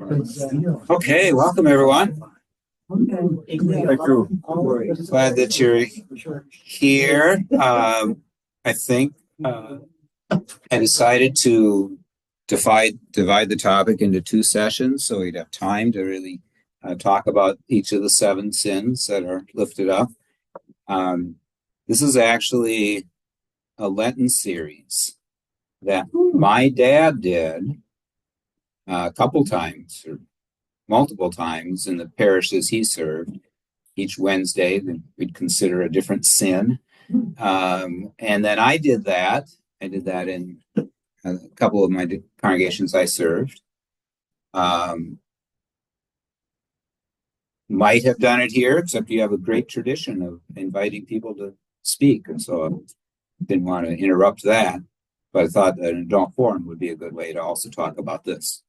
Okay, welcome everyone. Thank you. Glad that you're here. I think I decided to divide the topic into two sessions so we'd have time to really talk about each of the 7 sins that are lifted up. This is actually a Lenten series that my dad did a couple times or multiple times in the parishes he served. Each Wednesday, we'd consider a different sin. And then I did that. I did that in a couple of my congregations I served. Might have done it here, except you have a great tradition of inviting people to speak. And so I didn't want to interrupt that. But I thought that an adult forum would be a good way to also talk about this.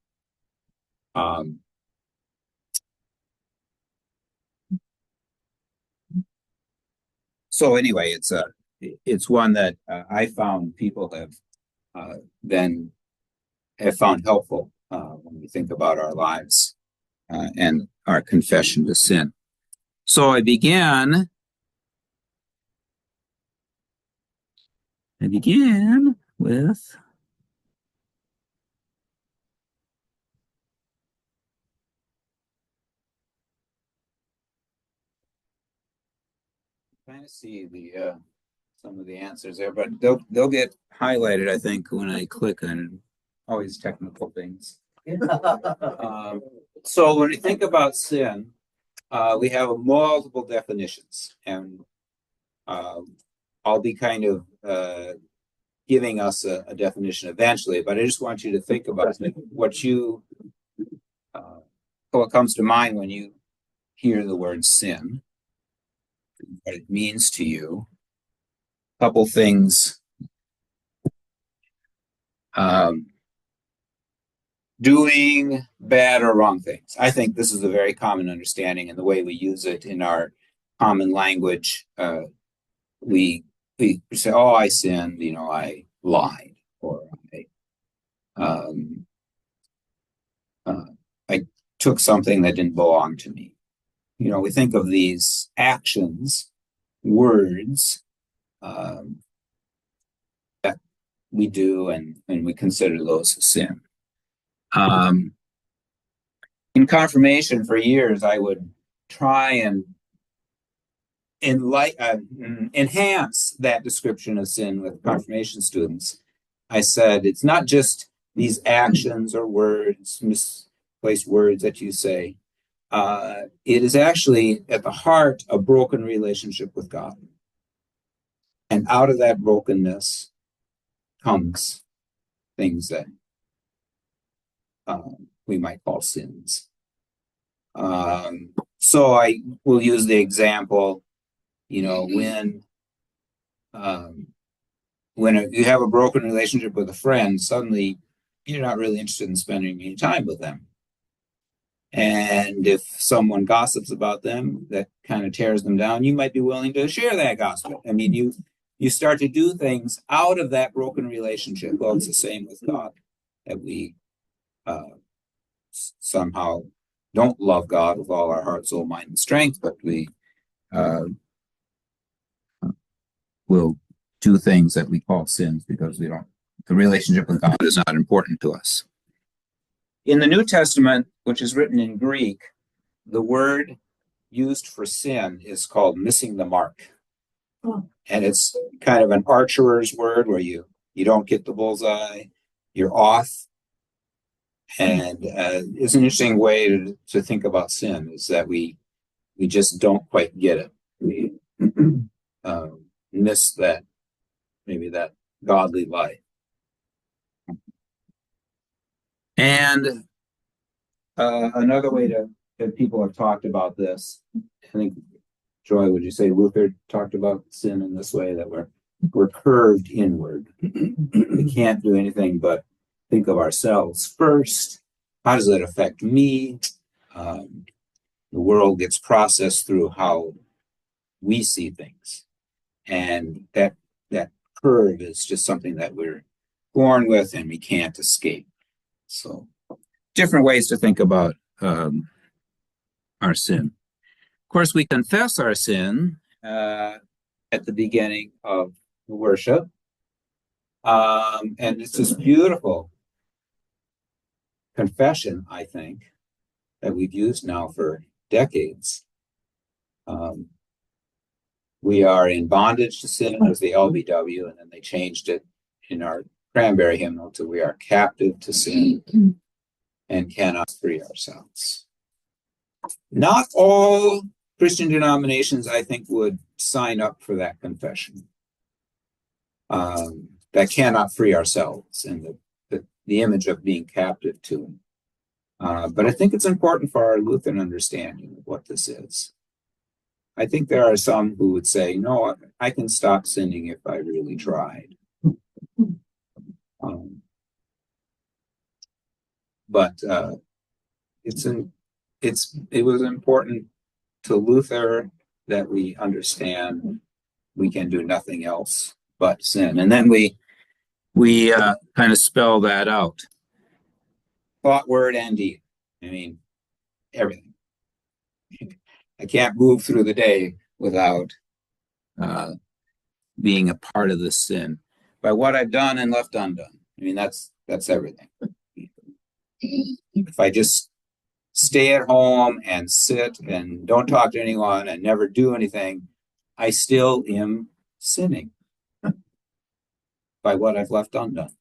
So anyway, it's one that I found people have found helpful when we think about our lives and our confession to sin. So I began with trying to see the some of the answers there, but they'll get highlighted, I think, when I click on it. Always technical things. So when we think about sin, we have multiple definitions, and I'll be kind of giving us a definition eventually, but I just want you to think about what comes to mind when you hear the word sin, what it means to you. A couple things. Doing bad or wrong things. I think this is a very common understanding, and the way we use it in our common language, we say, "Oh, I sinned," I lied, or I took something that didn't belong to me. We think of these actions, words that we do, and we consider those sin. In confirmation for years, I would try and enhance that description of sin with confirmation students. I said, it's not just these actions or words, misplaced words that you say. It is actually at the heart a broken relationship with God. And out of that brokenness comes things that we might call sins. So I will use the example, when you have a broken relationship with a friend, suddenly you're not really interested in spending any time with them. And if someone gossips about them, that kind of tears them down, you might be willing to share that gossip. I mean, you start to do things out of that broken relationship. Well, it's the same with God, that we somehow don't love God with all our heart, soul, mind, and strength, but we will do things that we call sins because the relationship with God is not important to us. In the New Testament, which is written in Greek, the word used for sin is called missing the mark. And it's kind of an archerer's word where you don't get the bullseye, you're off. And it's an interesting way to think about sin, is that we just don't quite get it. We miss that godly life. And another way that people have talked about this, I think, Joy, would you say Luther talked about sin in this way, that we're curved inward? We can't do anything but think of ourselves first. How does that affect me? The world gets processed through how we see things. And that curve is just something that we're born with and we can't escape. So different ways to think about our sin. Of course, we confess our sin at the beginning of the worship. And it's this beautiful confession, I think, that we've used now for decades. We are in bondage to sin as the LBW, and then they changed it in our Cranberry hymnal to we are captive to sin and cannot free ourselves. Not all Christian denominations, I think, would sign up for that confession. That cannot free ourselves and the image of being captive to him. But I think it's important for our Lutheran understanding of what this is. I think there are some who would say, no, I can stop sinning if I really tried. But it was important to Luther that we understand we can do nothing else but sin. And then we kind of spell that out. Thought, word, and deed. I mean, everything. I can't move through the day without being a part of this sin by what I've done and left undone. I mean, that's everything. If I just stay at home and sit and don't talk to anyone and never do anything, I still am sinning by what I've left undone.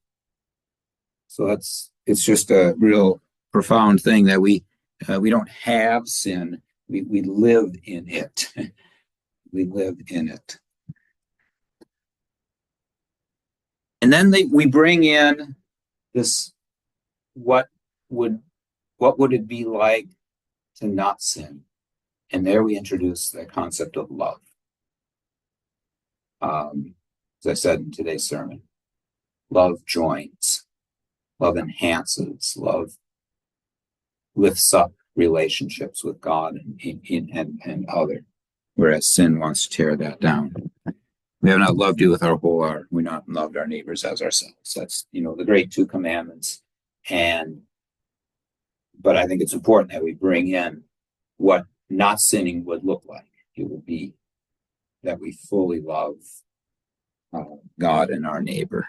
So it's just a real profound thing that we don't have sin. We live in it. We live in it. And then we bring in this, what would it be like to not sin? And there we introduce the concept of love. As I said in today's sermon, love joins, love enhances, love lifts up relationships with God and other, whereas sin wants to tear that down. We have not loved you with our whole heart. We've not loved our neighbors as ourselves. That's, the great two commandments. But I think it's important that we bring in what not sinning would look like. It would be that we fully love God and our neighbor.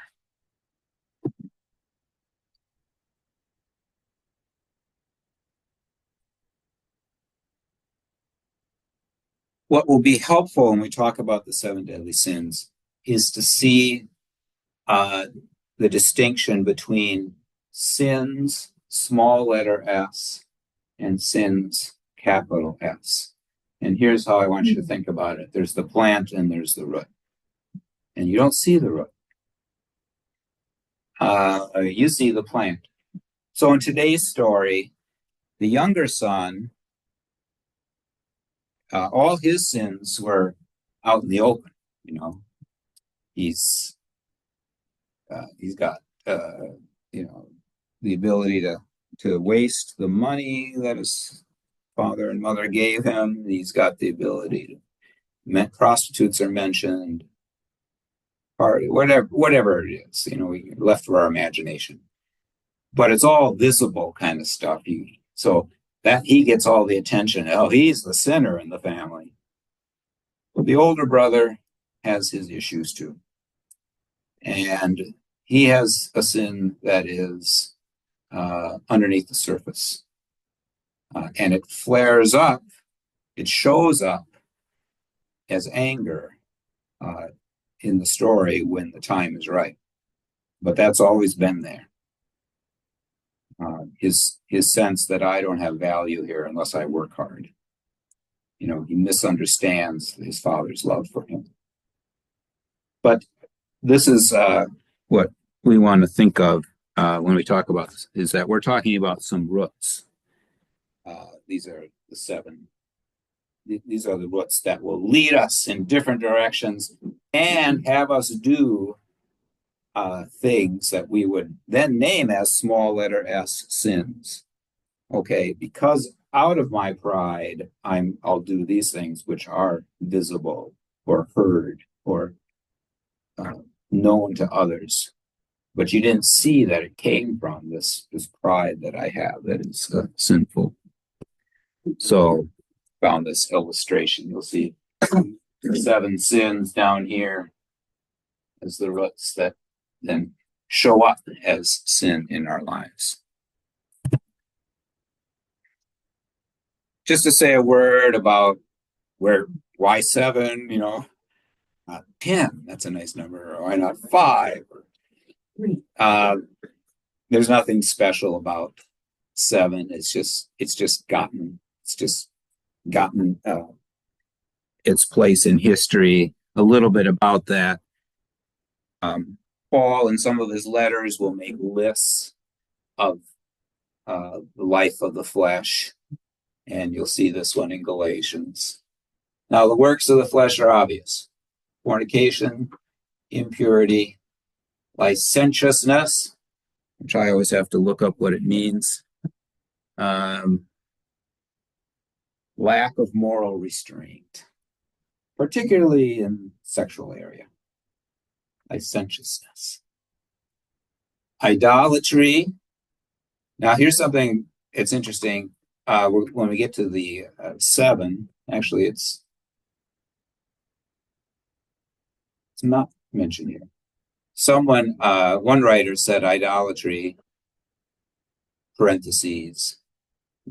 What will be helpful when we talk about the seven deadly sins is to see the distinction between sins, small letter s, and sins, capital S. And here's how I want you to think about it. There's the plant and there's the root. And you don't see the root. You see the plant. So in today's story, the younger son, all his sins were out in the open. He's got the ability to waste the money that his father and mother gave him. He's got the ability to prostitutes are mentioned, party, whatever it is. We left for our imagination. But it's all visible kind of stuff. So that he gets all the attention. Oh, he's the sinner in the family. But the older brother has his issues too. And he has a sin that is underneath the surface. And it flares up, it shows up as anger in the story when the time is right. But that's always been there. His sense that I don't have value here unless I work hard. He misunderstands his father's love for him. But this is what we want to think of when we talk about this, is that we're talking about some roots. These are the seven. These are the roots that will lead us in different directions and have us do things that we would then name as small letter s sins. Okay, because out of my pride, I'll do these things which are visible or heard or known to others. but you didn't see that it came from this pride that I have that is sinful. So found this illustration. You'll see 7 sins down here as the roots that then show up as sin in our lives. Just to say a word about why 7, not 10, that's a nice number, or why not 5? There's nothing special about 7. It's just gotten its place in history. A little bit about that. Paul, in some of his letters, will make lists of the life of the flesh, and you'll see this one in Galatians. Now, the works of the flesh are obvious: fornication, impurity, licentiousness, which I always have to look up what it means, lack of moral restraint, particularly in sexual area, licentiousness, idolatry. Now, here's something that's interesting. When we get to the 7, actually, it's not mentioned here. One writer said idolatry, parentheses,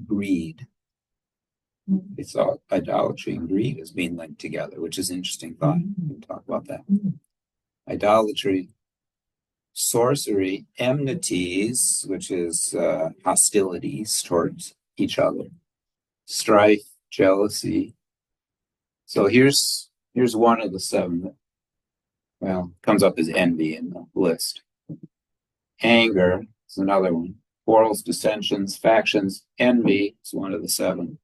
greed. They thought idolatry and greed as being linked together, which is an interesting thought. We'll talk about that. Idolatry, sorcery, enmities, which is hostilities towards each other, strife, jealousy. So here's one of the 7 that, comes up as envy in the list. Anger is another one. Quarrels, dissensions, factions, envy is one of the 7.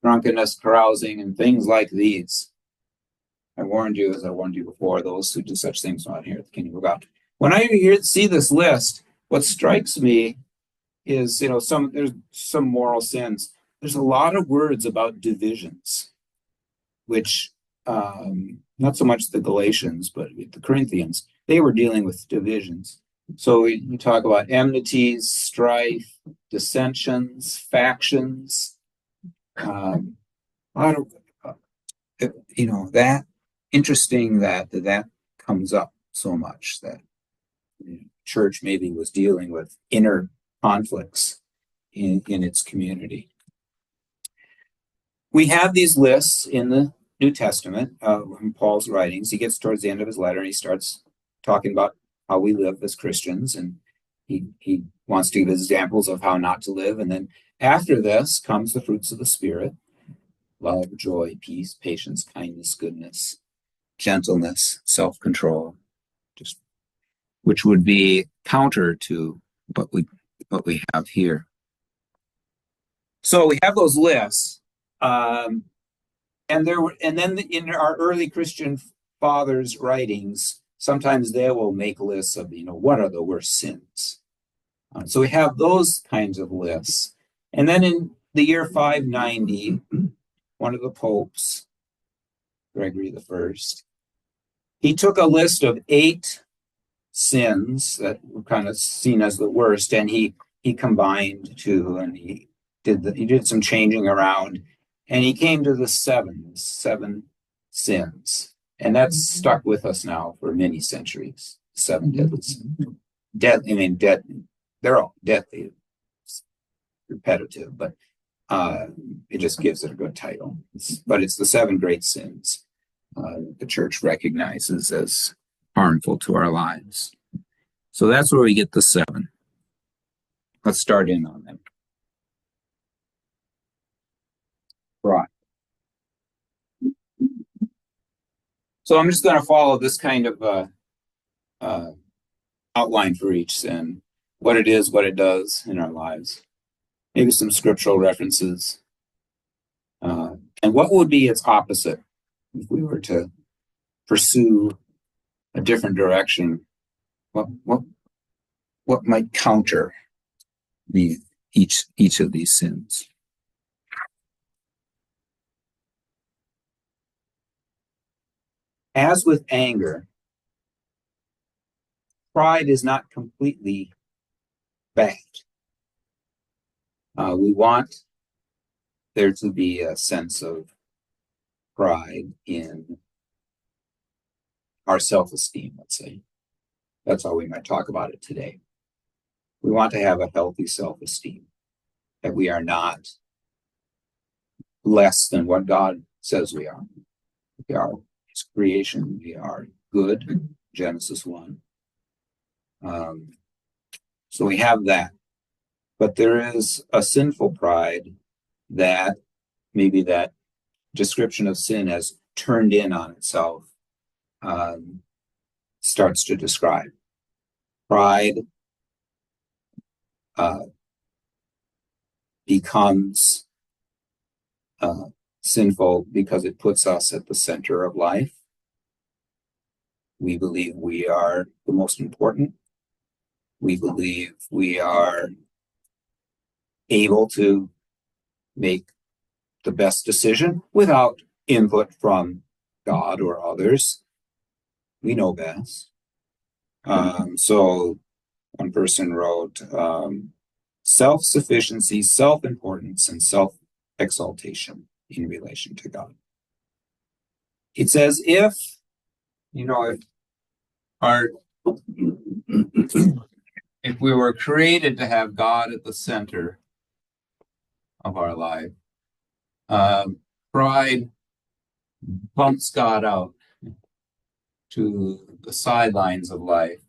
Drunkenness, carousing, and things like these. I warned you, as I warned you before, those who do such things will not inherit the kingdom of God. When I see this list, what strikes me is, there's some moral sins. There's a lot of words about divisions, which not so much the Galatians, but the Corinthians, they were dealing with divisions. So we talk about enmities, strife, dissensions, factions. A lot of, that interesting that comes up so much, that church maybe was dealing with inner conflicts in its community. We have these lists in the New Testament in Paul's writings. He gets towards the end of his letter and he starts talking about how we live as Christians, and he wants to give examples of how not to live. And then after this comes the fruits of the Spirit: love, joy, peace, patience, kindness, goodness, gentleness, self-control, which would be counter to what we have here. So we have those lists, and then in our early Christian fathers' writings, sometimes they will make lists of what are the worst sins. So we have those kinds of lists, and then in the year 590, one of the popes, Gregory I, he took a list of 8 sins that were kind of seen as the worst, and he combined 2, and he did some changing around, and he came to the 7 sins, and that's stuck with us now for many centuries. 7 deadly sins. They're all deadly, repetitive, but it just gives it a good title. But it's the 7 great sins the church recognizes as harmful to our lives. So that's where we get the 7. Let's start in on them. Right. So I'm just going to follow this kind of outline for each sin, what it is, what it does in our lives, maybe some scriptural references, and what would be its opposite if we were to pursue a different direction. What might counter each of these sins? As with anger, pride is not completely bad. We want there to be a sense of pride in our self-esteem, let's say. That's how we might talk about it today. We want to have a healthy self-esteem, that we are not less than what God says we are. We are His creation. We are good, Genesis 1. So we have that. But there is a sinful pride that maybe that description of sin has turned in on itself, starts to describe. Pride becomes sinful because it puts us at the center of life. We believe we are the most important. We believe we are able to make the best decision without input from God or others. We know best. So one person wrote, self-sufficiency, self-importance, and self-exaltation in relation to God. It's as if, if we were created to have God at the center of our life, pride bumps God out to the sidelines of life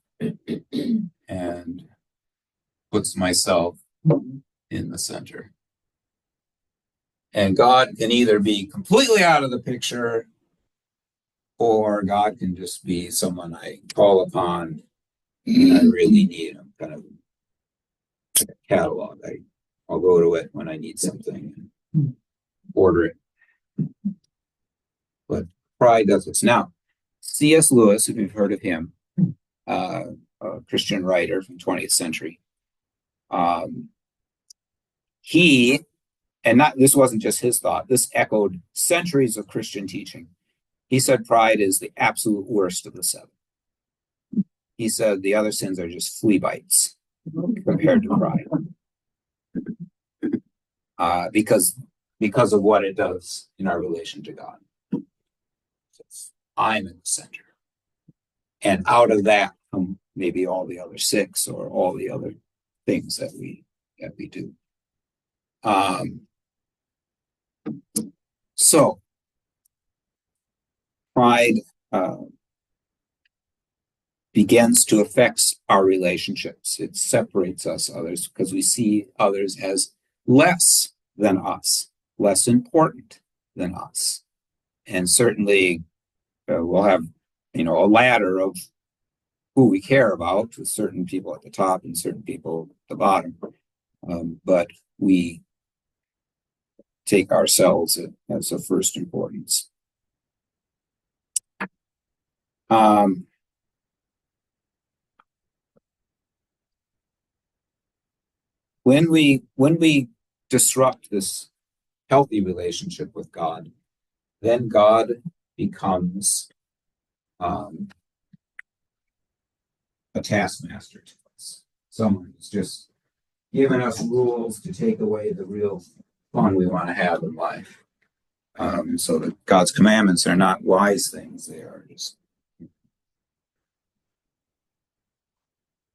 and puts myself in the center. And God can either be completely out of the picture, or God can just be someone I call upon and I really need. I'm kind of like a catalog. I'll go to it when I need something and order it. But pride does this. Now, C.S. Lewis, if you've heard of him, a Christian writer from 20th century, this wasn't just his thought, this echoed centuries of Christian teaching. He said pride is the absolute worst of the seven. He said the other sins are just flea bites compared to pride. Because of what it does in our relation to God. I'm in the center. And out of that come maybe all the other six or all the other things that we do. So pride begins to affect our relationships. It separates us others because we see others as less than us, less important than us. And certainly we'll have, a ladder of who we care about, with certain people at the top and certain people at the bottom. But we take ourselves as of first importance. When we disrupt this healthy relationship with God, then God becomes a taskmaster to us. Someone who's just giving us rules to take away the real fun we want to have in life. So that God's commandments are not wise things; they are just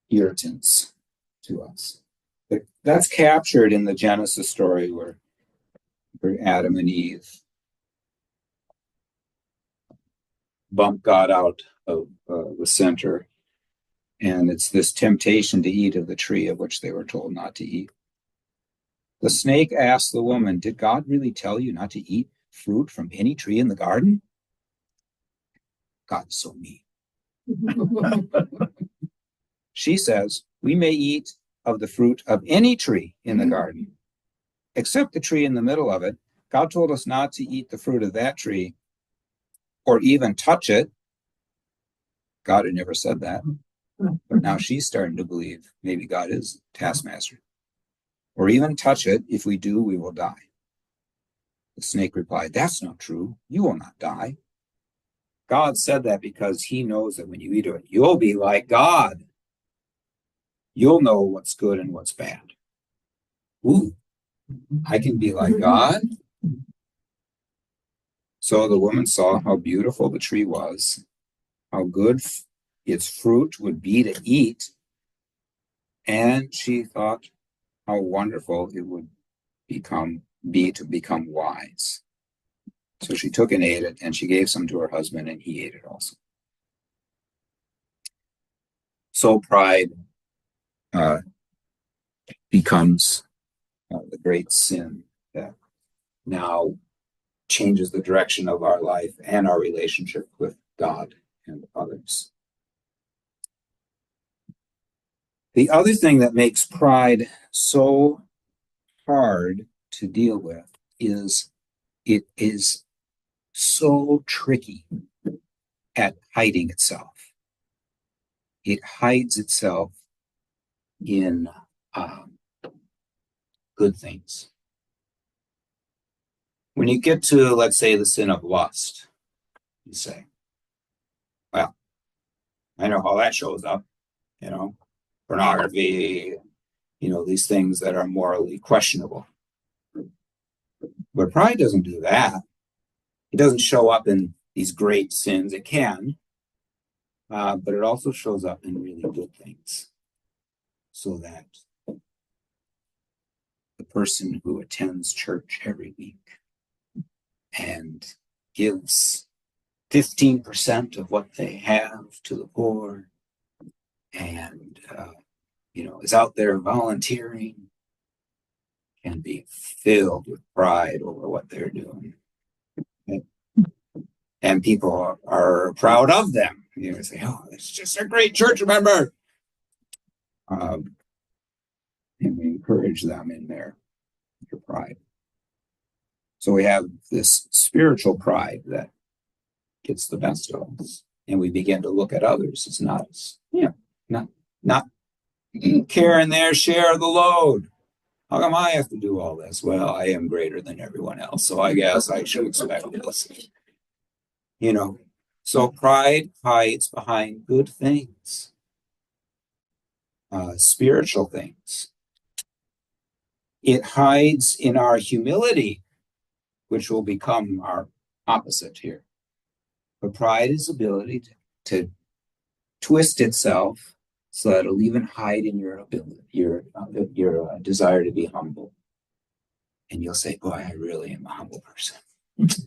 irritants to us. But that's captured in the Genesis story where Adam and Eve bump God out of the center. And it's this temptation to eat of the tree of which they were told not to eat. The snake asked the woman, "Did God really tell you not to eat fruit from any tree in the garden?" God's so mean. She says, "We may eat of the fruit of any tree in the garden, except the tree in the middle of it. God told us not to eat the fruit of that tree or even touch it." God had never said that. But now she's starting to believe maybe God is taskmaster. Or even touch it. If we do, we will die. The snake replied, "That's not true. You will not die." God said that because he knows that when you eat of it, you'll be like God, you'll know what's good and what's bad. Ooh, I can be like God. So the woman saw how beautiful the tree was, how good its fruit would be to eat, and she thought how wonderful it would be to become wise. So she took and ate it, and she gave some to her husband, and he ate it also. So pride becomes the great sin that now changes the direction of our life and our relationship with God and others. The other thing that makes pride so hard to deal with is it is so tricky at hiding itself. It hides itself in good things. When you get to, let's say, the sin of lust, you say, well, I know how that shows up, pornography, these things that are morally questionable. But pride doesn't do that. It doesn't show up in these great sins. It can, but it also shows up in really good things. So that the person who attends church every week and gives 15% of what they have to the poor and, is out there volunteering can be filled with pride over what they're doing. And people are proud of them. Say, oh, it's just a great church member. And we encourage them in their pride. So we have this spiritual pride that gets the best of us. And we begin to look at others as not carrying their share of the load. How come I have to do all this? Well, I am greater than everyone else, so I guess I should expect this. So pride hides behind good things, spiritual things. It hides in our humility, which will become our opposite here. But pride is the ability to twist itself so that it'll even hide in your ability, your desire to be humble. And you'll say, boy, I really am a humble person.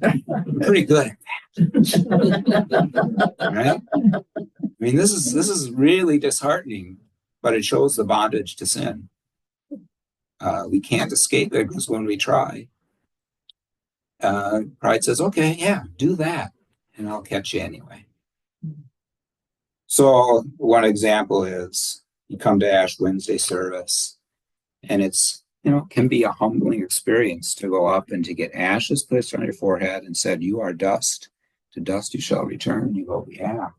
I'm pretty good at that. Right? I mean, this is really disheartening, but it shows the bondage to sin. We can't escape it because when we try, pride says, okay, yeah, do that, and I'll catch you anyway. So one example is you come to Ash Wednesday service, and it's, can be a humbling experience to go up and to get ashes placed on your forehead and said, you are dust. To dust you shall return. You go, yeah.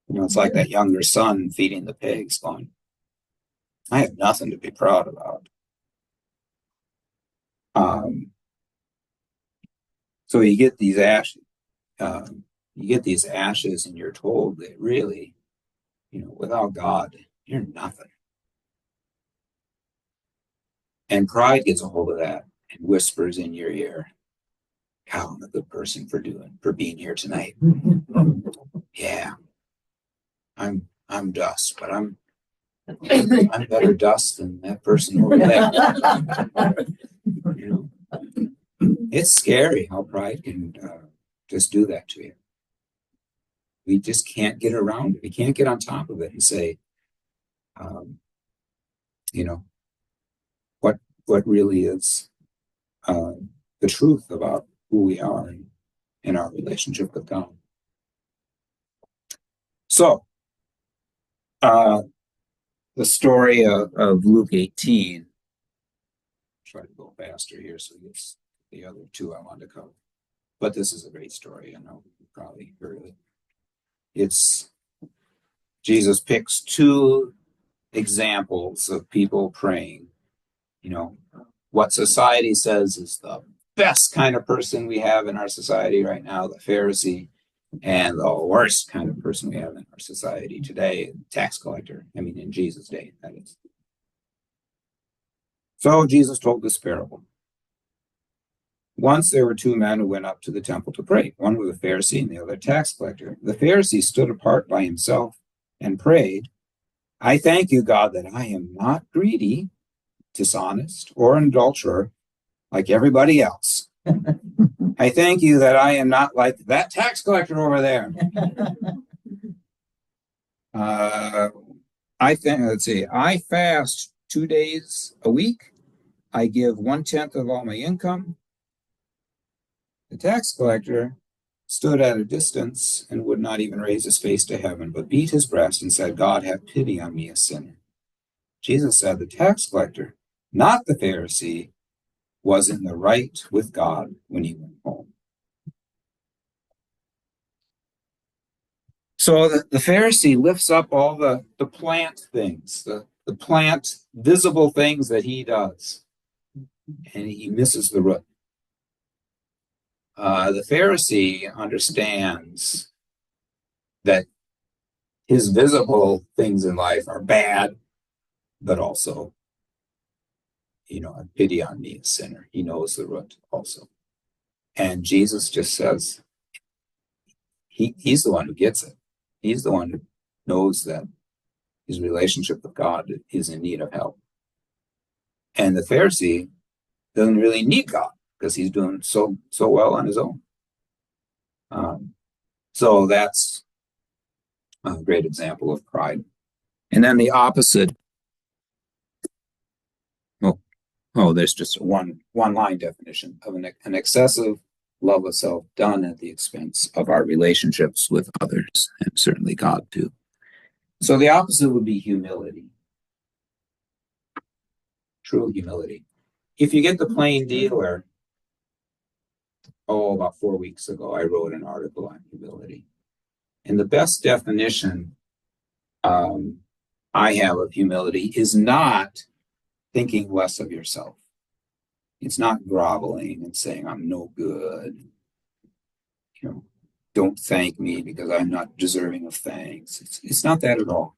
It's like that younger son feeding the pigs going, I have nothing to be proud about. So you get these ashes, and you're told that really, without God, you're nothing. And pride gets a hold of that and whispers in your ear, how I'm a good person for being here tonight. Yeah. I'm dust, but I'm better dust than that person over there. It's scary how pride can just do that to you. We just can't get around it. We can't get on top of it and say, what really is the truth about who we are in our relationship with God. So, the story of Luke 18. Try to go faster here so it's the other two I want to cover. But this is a great story. I know you probably heard it. It's Jesus picks two examples of people praying. What society says is the best kind of person we have in our society right now, the Pharisee. And the worst kind of person we have in our society today, tax collector. I mean, in Jesus' day, that is. So Jesus told this parable. Once there were two men who went up to the temple to pray. One was a Pharisee and the other a tax collector. The Pharisee stood apart by himself and prayed, I thank you, God, that I am not greedy, dishonest, or an adulterer like everybody else. I thank you that I am not like that tax collector over there. I fast 2 days a week. I give 1/10 of all my income. The tax collector stood at a distance and would not even raise his face to heaven, but beat his breast and said, God, have pity on me, a sinner. Jesus said, the tax collector, not the Pharisee, was in the right with God when he went home. So the Pharisee lifts up all the plant things, the plant visible things that he does, and he misses the root. The Pharisee understands that his visible things in life are bad, but also, have pity on me, a sinner. He knows the root also. And Jesus just says, he's the one who gets it. He's the one who knows that his relationship with God is in need of help. And the Pharisee doesn't really need God because he's doing so well on his own. So that's a great example of pride. And then the opposite. There's just one line definition of an excessive love of self done at the expense of our relationships with others, and certainly God too. So the opposite would be humility. True humility. If you get the plain dealer, about 4 weeks ago, I wrote an article on humility. And the best definition I have of humility is not thinking less of yourself. It's not groveling and saying, I'm no good. Don't thank me because I'm not deserving of thanks. It's not that at all.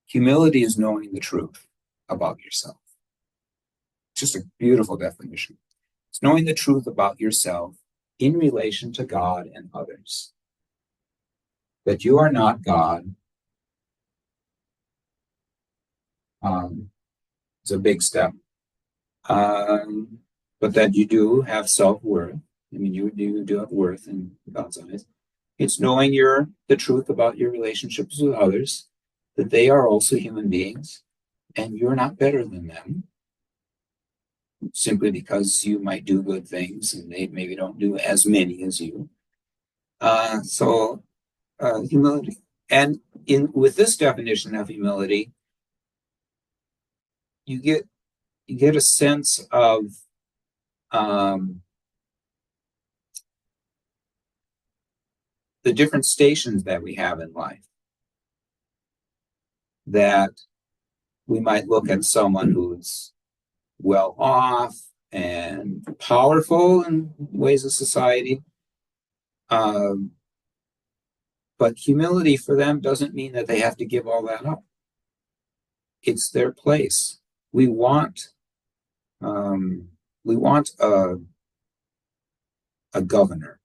Humility is knowing the truth about yourself. It's just a beautiful definition. It's knowing the truth about yourself in relation to God and others. That you are not God. It's a big step. But that you do have self-worth. I mean, you do have worth in God's eyes. It's knowing the truth about your relationships with others, that they are also human beings, and you're not better than them, simply because you might do good things and they maybe don't do as many as you. Humility. And with this definition of humility, you get a sense of the different stations that we have in life. That we might look at someone who's well off and powerful in ways of society. But humility for them doesn't mean that they have to give all that up. It's their place. We want a governor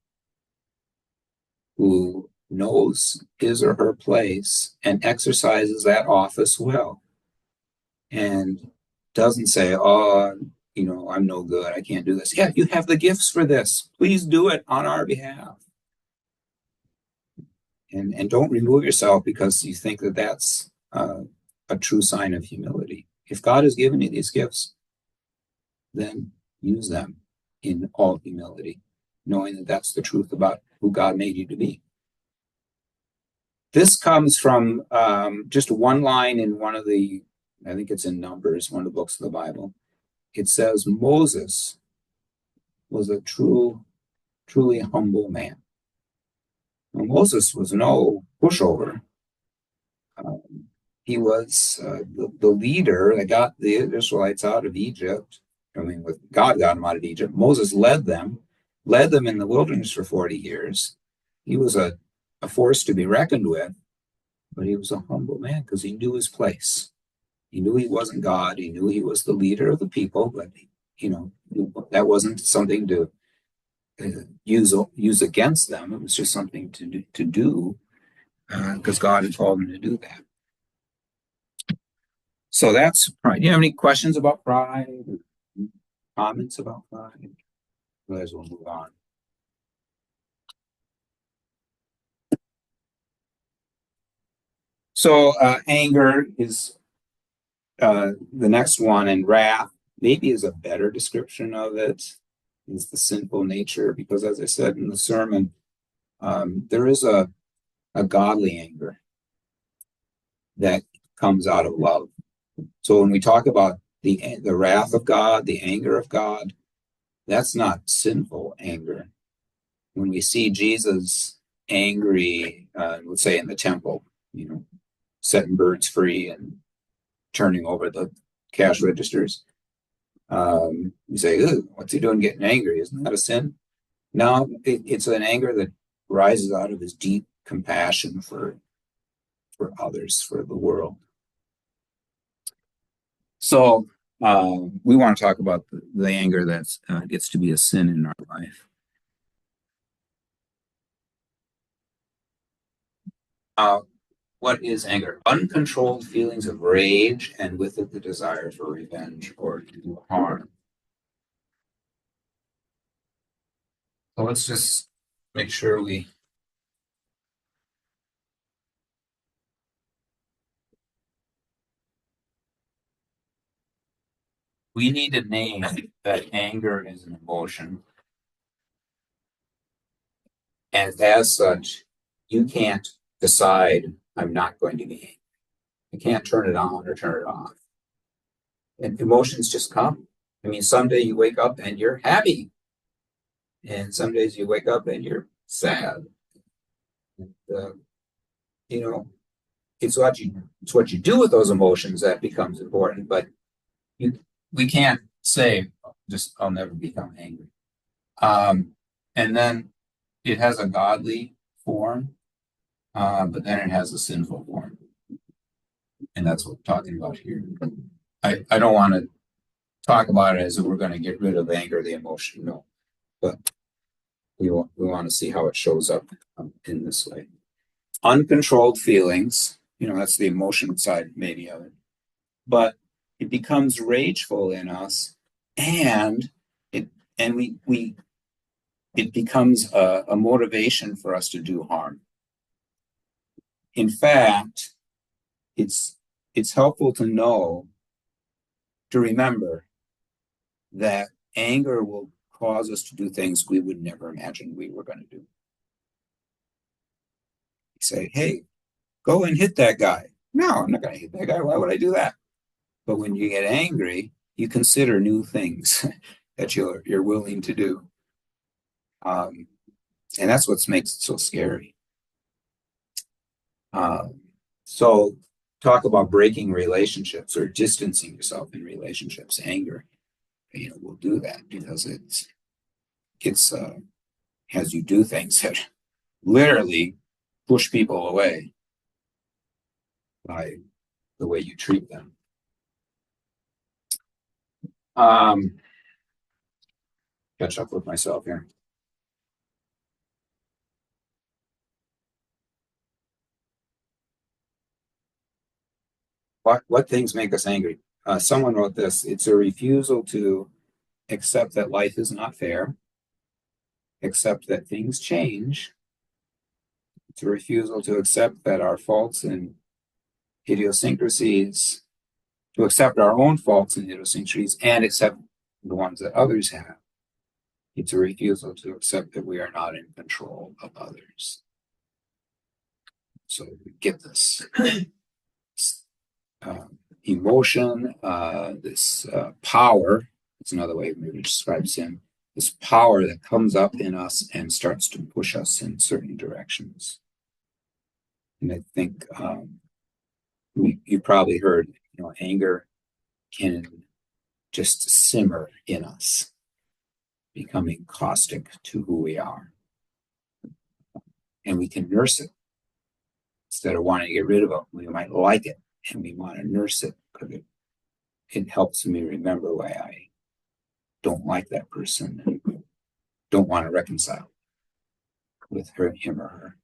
who knows his or her place and exercises that office well, and doesn't say, I'm no good, I can't do this. Yeah, you have the gifts for this. Please do it on our behalf. And don't remove yourself because you think that that's a true sign of humility. If God has given you these gifts, then use them in all humility, knowing that that's the truth about who God made you to be. This comes from just one line in one of the, I think it's in Numbers, one of the books of the Bible. It says Moses was a truly humble man. Now, Moses was no pushover. He was the leader that got the Israelites out of Egypt. God got them out of Egypt. Moses led them in the wilderness for 40 years. He was a a force to be reckoned with, but he was a humble man because he knew his place. He knew he wasn't God. He knew he was the leader of the people, but that wasn't something to use against them. It was just something to do because God had told him to do that. So that's pride. Do you have any questions about pride? Or comments about pride? Otherwise, we'll move on. So anger is the next one, and wrath maybe is a better description of it. Is the sinful nature, because as I said in the sermon, there is a godly anger that comes out of love. So when we talk about the wrath of God, the anger of God, that's not sinful anger. When we see Jesus angry, let's say in the temple, setting birds free and turning over the cash registers, you say, what's he doing getting angry? Isn't that a sin? No, it's an anger that rises out of his deep compassion for others, for the world. So we want to talk about the anger that gets to be a sin in our life. What is anger? Uncontrolled feelings of rage, and with it the desire for revenge or to do harm. So let's just make sure we need to name that anger is an emotion. And as such, you can't decide, I'm not going to be angry. You can't turn it on or turn it off. And emotions just come. I mean, someday you wake up and you're happy. And some days you wake up and you're sad. And, it's what you do with those emotions that becomes important. But we can't say, just I'll never become angry. And then it has a godly form, but then it has a sinful form. And that's what we're talking about here. I don't want to talk about it as if we're going to get rid of anger, the emotion, no. But we want to see how it shows up in this way. Uncontrolled feelings, that's the emotion side maybe of it. But it becomes rageful in us, and it becomes a motivation for us to do harm. In fact, it's helpful to remember that anger will cause us to do things we would never imagine we were going to do. You say, hey, go and hit that guy. No, I'm not going to hit that guy. Why would I do that? But when you get angry, you consider new things that you're willing to do. And that's what makes it so scary. So talk about breaking relationships or distancing yourself in relationships. Anger, will do that because it's has you do things that literally push people away by the way you treat them. Catch up with myself here. What things make us angry? Someone wrote this. It's a refusal to accept that life is not fair, accept that things change. It's a refusal to accept that our faults and idiosyncrasies, to accept our own faults and idiosyncrasies and accept the ones that others have. It's a refusal to accept that we are not in control of others. So we get this emotion, this power. It's another way maybe describe sin. This power that comes up in us and starts to push us in certain directions. And I think you probably heard, anger can just simmer in us, becoming caustic to who we are. and we can nurse it instead of wanting to get rid of it. We might like it and we want to nurse it because it helps me remember why I don't like that person and don't want to reconcile with him or her.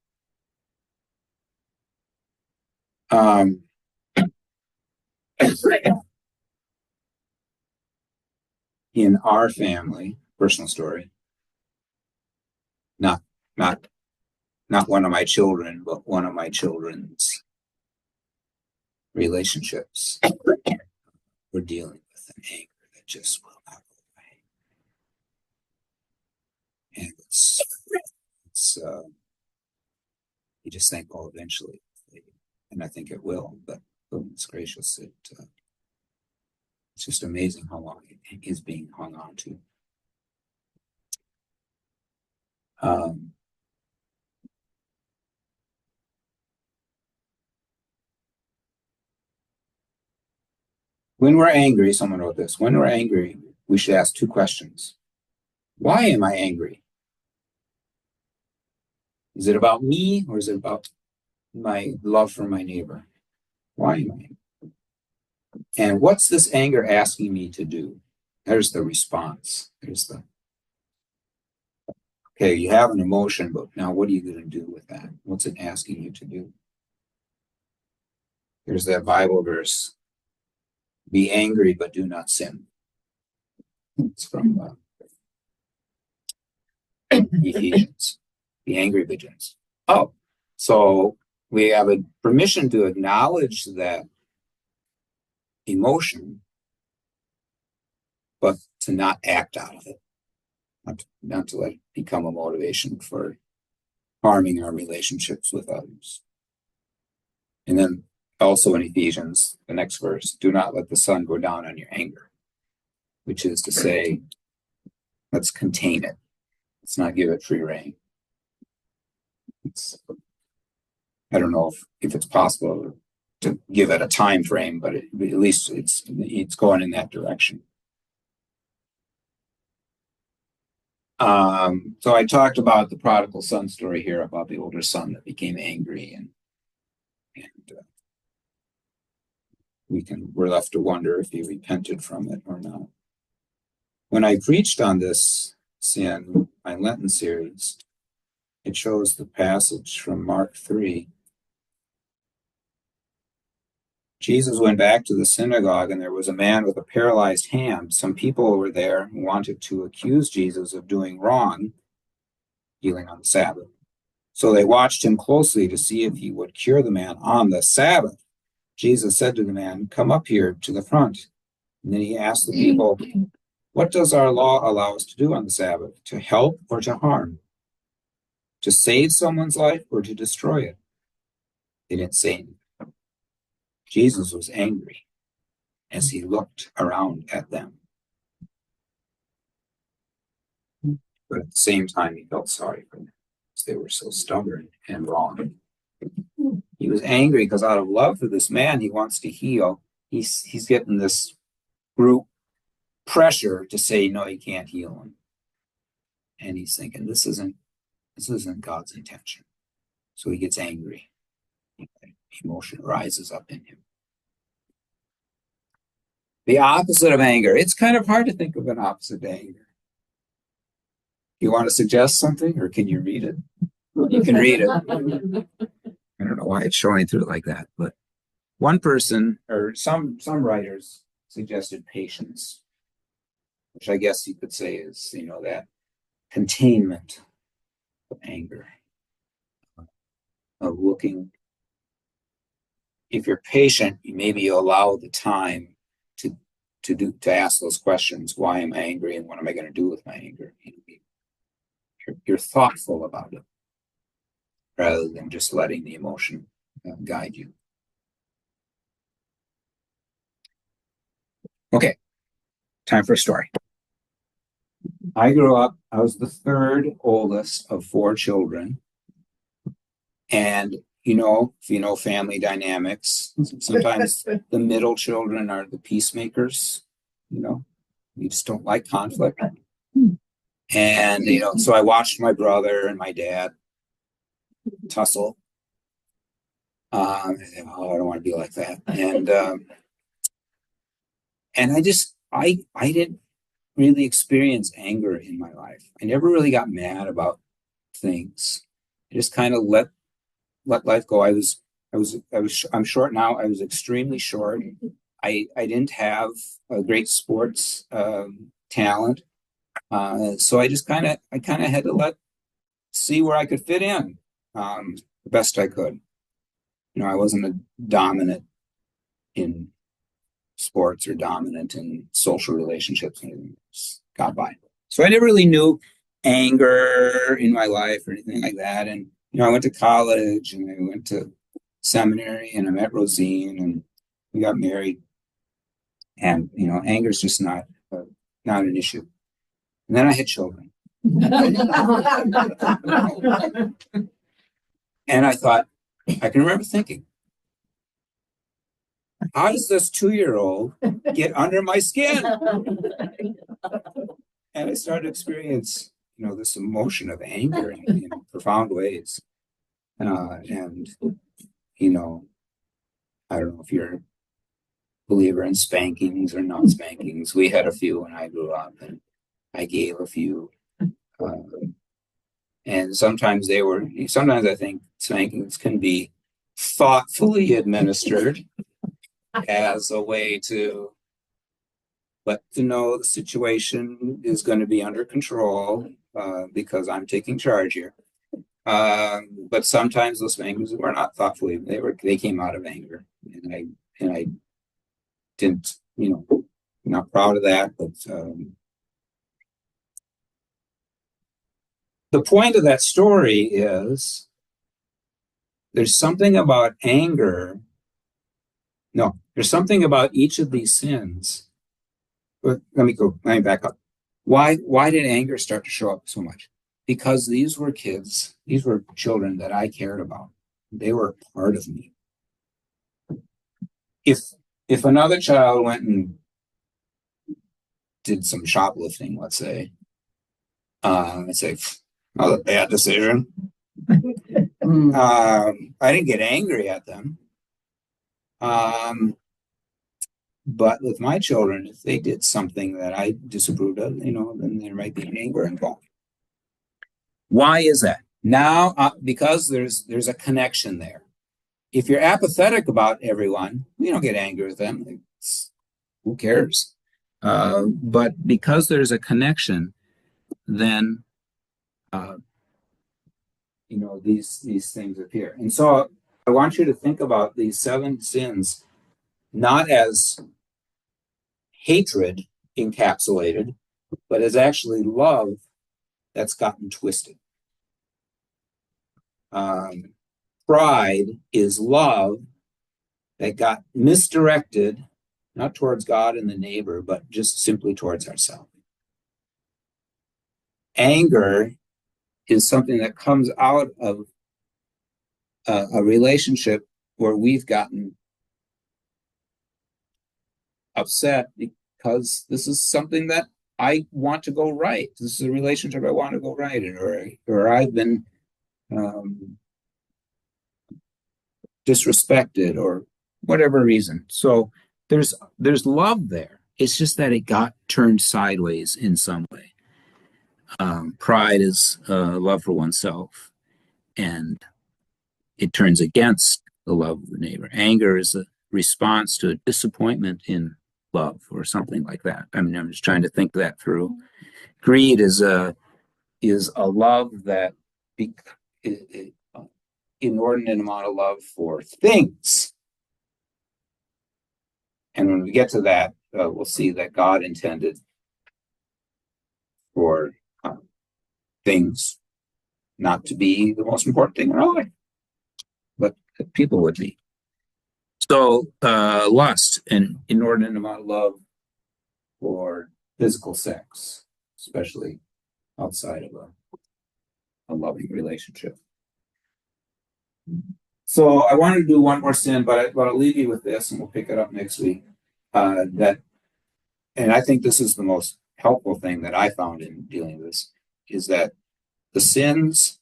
In our family, personal story, not not not one of my children, but one of my children's relationships, we're dealing with an anger that just will not go away. And it's you just think, oh, eventually, and I think it will, but goodness gracious, it's just amazing how long it is being hung on to. When we're angry, someone wrote this, when we're angry, we should ask two questions. Why am I angry? Is it about me or is it about my love for my neighbor? Why am I angry? And what's this anger asking me to do? There's the response. Okay, you have an emotion, but now what are you going to do with that? What's it asking you to do? There's that Bible verse, be angry, but do not sin. It's from Ephesians. Be angry, but don't sin. Oh, so we have a permission to acknowledge that emotion, but to not act out of it, not to let it become a motivation for harming our relationships with others. And then also in Ephesians, the next verse, do not let the sun go down on your anger, which is to say, let's contain it. Let's not give it free rein. I don't know if it's possible to give it a time frame, but at least it's going in that direction. So I talked about the prodigal son story here, about the older son that became angry, and we're left to wonder if he repented from it or not. When I preached on this sin, my Lenten series, it shows the passage from Mark 3. Jesus went back to the synagogue, and there was a man with a paralyzed hand. Some people were there who wanted to accuse Jesus of doing wrong, healing on the Sabbath. So they watched him closely to see if he would cure the man on the Sabbath. Jesus said to the man, come up here to the front. And then he asked the people, what does our law allow us to do on the Sabbath? To help or to harm? To save someone's life or to destroy it? They didn't say anything. Jesus was angry as he looked around at them. But at the same time, he felt sorry for them because they were so stubborn and wrong. He was angry because out of love for this man he wants to heal, he's getting this group pressure to say, no, you can't heal him. And he's thinking, this isn't God's intention. So he gets angry. Emotion rises up in him. The opposite of anger. It's kind of hard to think of an opposite to anger. You want to suggest something, or can you read it? You can read it. I don't know why it's showing through like that, but one person, or some writers suggested patience, which I guess you could say is, that containment of anger, of looking. If you're patient, maybe you allow the time to ask those questions. Why am I angry, and what am I going to do with my anger? You're thoughtful about it rather than just letting the emotion guide you. Okay, time for a story. I grew up, I was the third oldest of 4 children. And, if you know family dynamics, sometimes the middle children are the peacemakers, you just don't like conflict. And, so I watched my brother and my dad tussle. I don't want to be like that. And I didn't really experience anger in my life. I never really got mad about things. I just kind of let life go. I'm short now. I was extremely short. I didn't have a great sports talent. So I kind of had to see where I could fit in the best I could. I wasn't a dominant in sports or dominant in social relationships, and just got by. So I never really knew anger in my life or anything like that. And I went to college and I went to seminary and I met Rosine and we got married. And anger is just not an issue. And then I had children. And I thought, I can remember thinking, how does this 2-year-old get under my skin? And I started to experience, this emotion of anger in profound ways. And, I don't know if you're a believer in spankings or non-spankings. We had a few when I grew up, and I gave a few. And sometimes I think spankings can be thoughtfully administered as a way to let them know the situation is going to be under control because I'm taking charge here. But sometimes those spankings were not thoughtfully. They came out of anger, and I didn't, not proud of that, but the point of that story is there's something about anger. No, there's something about each of these sins. But let me back up. Why did anger start to show up so much? Because these were children that I cared about. They were part of me. If another child went and did some shoplifting, let's say, I'd say, oh, a bad decision. I didn't get angry at them. But with my children, if they did something that I disapproved of, then there might be anger involved. Why is that? Now, because there's a connection there. If you're apathetic about everyone, you don't get angry with them. Who cares? But because there's a connection, then these things appear. And so I want you to think about these 7 sins not as hatred encapsulated, but as actually love that's gotten twisted. Pride is love that got misdirected, not towards God and the neighbor, but just simply towards ourselves. Anger is something that comes out of a relationship where we've gotten upset because this is something that I want to go right. This is a relationship I want to go right in, or I've been disrespected or whatever reason. So there's love there. It's just that it got turned sideways in some way. Pride is love for oneself, and it turns against the love of the neighbor. Anger is a response to a disappointment in love or something like that. I mean, I'm just trying to think that through. Greed is a love that inordinate amount of love for things. And when we get to that, we'll see that God intended for things not to be the most important thing in our life, but that people would be. So lust, an inordinate amount of love for physical sex, especially outside of a loving relationship. So I wanted to do one more sin, but I'll leave you with this, and we'll pick it up next week. And I think this is the most helpful thing that I found in dealing with this, is that the sins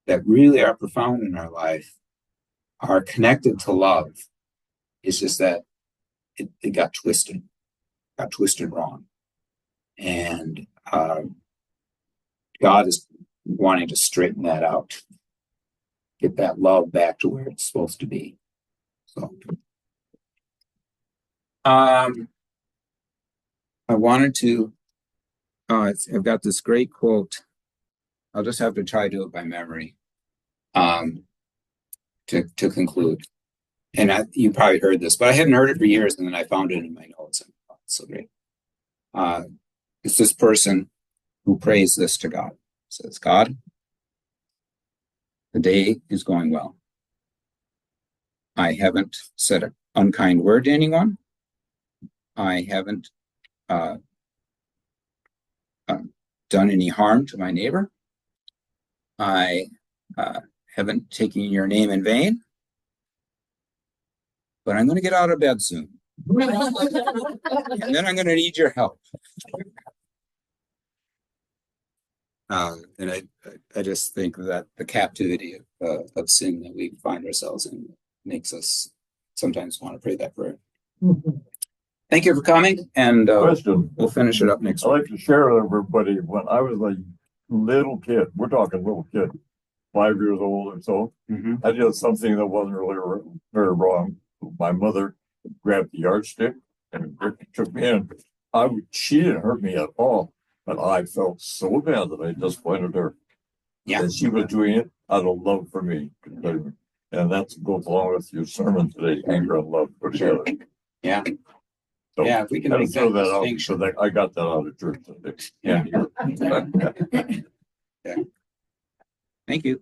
that really are profound in our life are connected to love. It's just that it got twisted wrong. And God is wanting to straighten that out, get that love back to where it's supposed to be. So, I wanted to, I've got this great quote. I'll just have to try to do it by memory, to conclude. And you probably heard this, but I hadn't heard it for years, and then I found it in my notes. And oh, it's so great. It's this person who prays this to God. It says, God, the day is going well. I haven't said an unkind word to anyone. I haven't done any harm to my neighbor. I haven't taken your name in vain. But I'm going to get out of bed soon. And then I'm going to need your help. And I just think that the captivity of sin that we find ourselves in makes us sometimes want to pray that prayer. Thank you for coming, and Question. we'll finish it up next I'd week. like to share with everybody, when I was a little kid, we're talking little kid, 5 years old or so, I did something that wasn't really very wrong. My mother grabbed the yardstick and took me in. She didn't hurt me at all, but I felt so bad that I disappointed her. Yeah. And she was doing it out of love for me. And that goes along with your sermon today, anger and love put together. Yeah. So Yeah, if we can I make throw that that out, so distinction. that I got that out of church today. Yeah. Yeah. Thank you.